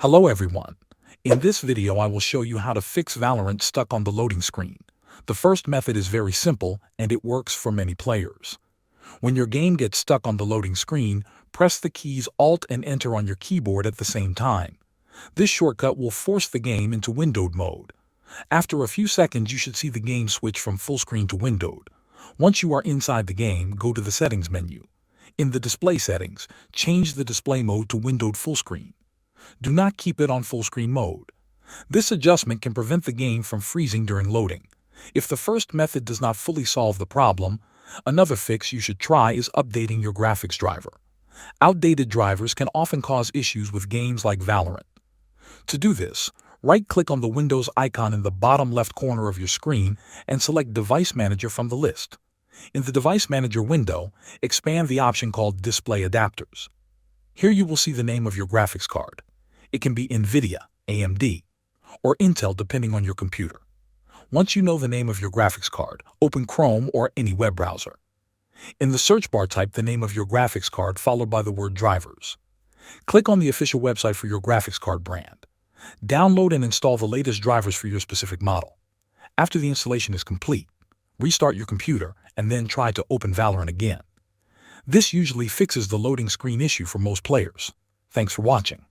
Hello everyone. In this video I will show you how to fix Valorant stuck on the loading screen. The first method is very simple and it works for many players. When your game gets stuck on the loading screen, press the keys Alt and Enter on your keyboard at the same time. This shortcut will force the game into windowed mode. After a few seconds you should see the game switch from full screen to windowed. Once you are inside the game, go to the Settings menu. In the Display settings, change the display mode to windowed full screen. Do not keep it on full screen mode. This adjustment can prevent the game from freezing during loading. If the first method does not fully solve the problem, another fix you should try is updating your graphics driver. Outdated drivers can often cause issues with games like Valorant. To do this, right-click on the Windows icon in the bottom left corner of your screen and select Device Manager from the list. In the Device Manager window, expand the option called Display Adapters. Here you will see the name of your graphics card. It can be NVIDIA, AMD, or Intel depending on your computer. Once you know the name of your graphics card, open Chrome or any web browser. In the search bar type the name of your graphics card followed by the word drivers. Click on the official website for your graphics card brand. Download and install the latest drivers for your specific model. After the installation is complete, restart your computer and then try to open Valorant again. This usually fixes the loading screen issue for most players. Thanks for watching.